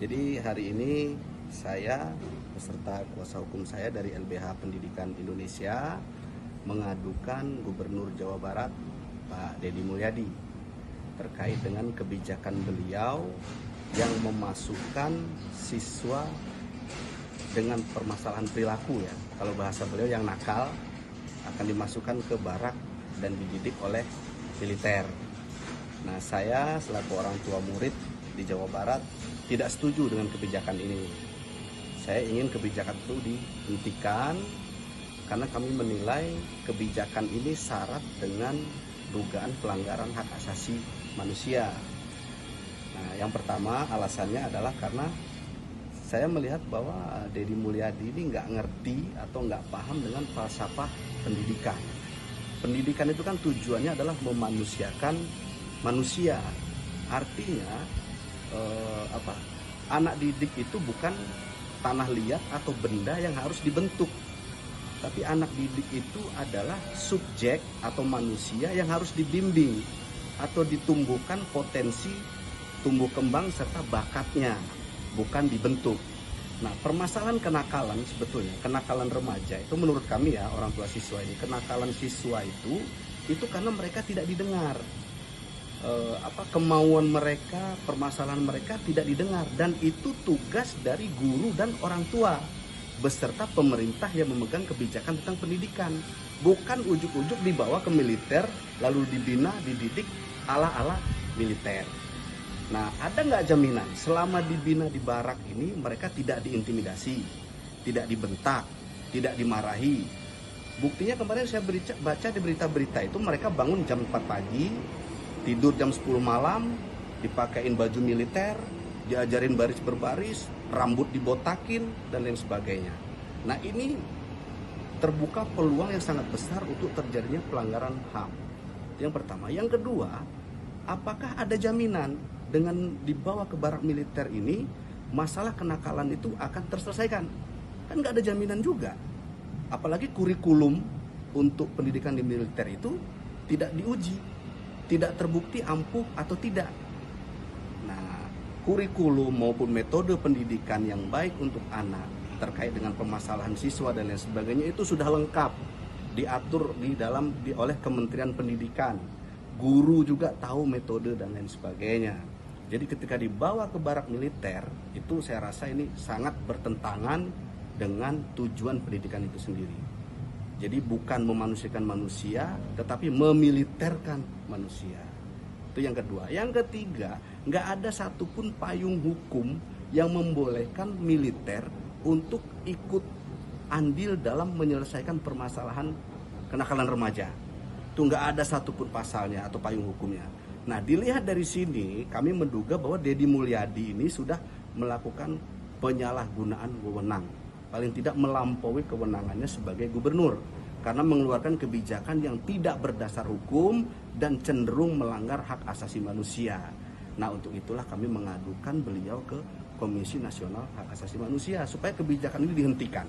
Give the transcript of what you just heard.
Jadi hari ini saya beserta kuasa hukum saya dari LBH Pendidikan Indonesia mengadukan Gubernur Jawa Barat Pak Deddy Mulyadi terkait dengan kebijakan beliau yang memasukkan siswa dengan permasalahan perilaku, ya. Kalau bahasa beliau yang nakal akan dimasukkan ke barak dan dididik oleh militer. Nah, saya selaku orang tua murid di Jawa Barat tidak setuju dengan kebijakan ini. Saya ingin kebijakan itu dihentikan karena kami menilai kebijakan ini syarat dengan dugaan pelanggaran hak asasi manusia. Nah, yang pertama alasannya adalah karena saya melihat bahwa Deddy Mulyadi ini nggak ngerti atau nggak paham dengan falsafah pendidikan. Pendidikan itu kan tujuannya adalah memanusiakan manusia. Artinya anak didik itu bukan tanah liat atau benda yang harus dibentuk, tapi anak didik itu adalah subjek atau manusia yang harus dibimbing atau ditumbuhkan potensi tumbuh kembang serta bakatnya, bukan dibentuk. Nah, permasalahan kenakalan sebetulnya, kenakalan remaja itu menurut kami, ya, orang tua siswa ini, kenakalan siswa itu karena mereka tidak didengar. Kemauan mereka, permasalahan mereka tidak didengar, dan itu tugas dari guru dan orang tua beserta pemerintah yang memegang kebijakan tentang pendidikan. Bukan ujuk-ujuk dibawa ke militer lalu dibina, dididik ala-ala militer. Nah, ada nggak jaminan selama dibina di barak ini mereka tidak diintimidasi, tidak dibentak, tidak dimarahi? Buktinya kemarin saya baca di berita-berita itu mereka bangun jam 4 pagi, tidur jam 10 malam, dipakein baju militer, diajarin baris berbaris, rambut dibotakin, dan lain sebagainya. Nah, ini terbuka peluang yang sangat besar untuk terjadinya pelanggaran HAM. Yang pertama. Yang kedua, apakah ada jaminan dengan dibawa ke barak militer ini, masalah kenakalan itu akan terselesaikan? Kan nggak ada jaminan juga. Apalagi kurikulum untuk pendidikan di militer itu tidak diuji, tidak terbukti ampuh atau tidak. Nah, kurikulum maupun metode pendidikan yang baik untuk anak terkait dengan permasalahan siswa dan lain sebagainya itu sudah lengkap diatur oleh Kementerian Pendidikan. Guru juga tahu metode dan lain sebagainya. Jadi ketika dibawa ke barak militer itu saya rasa ini sangat bertentangan dengan tujuan pendidikan itu sendiri. Jadi bukan memanusiakan manusia, tetapi memiliterkan manusia. Itu yang kedua. Yang ketiga, nggak ada satupun payung hukum yang membolehkan militer untuk ikut andil dalam menyelesaikan permasalahan kenakalan remaja. Itu nggak ada satupun pasalnya atau payung hukumnya. Nah, dilihat dari sini, kami menduga bahwa Deddy Mulyadi ini sudah melakukan penyalahgunaan wewenang. Paling tidak melampaui kewenangannya sebagai gubernur karena mengeluarkan kebijakan yang tidak berdasar hukum dan cenderung melanggar hak asasi manusia. Nah, untuk itulah kami mengadukan beliau ke Komisi Nasional Hak Asasi Manusia supaya kebijakan ini dihentikan.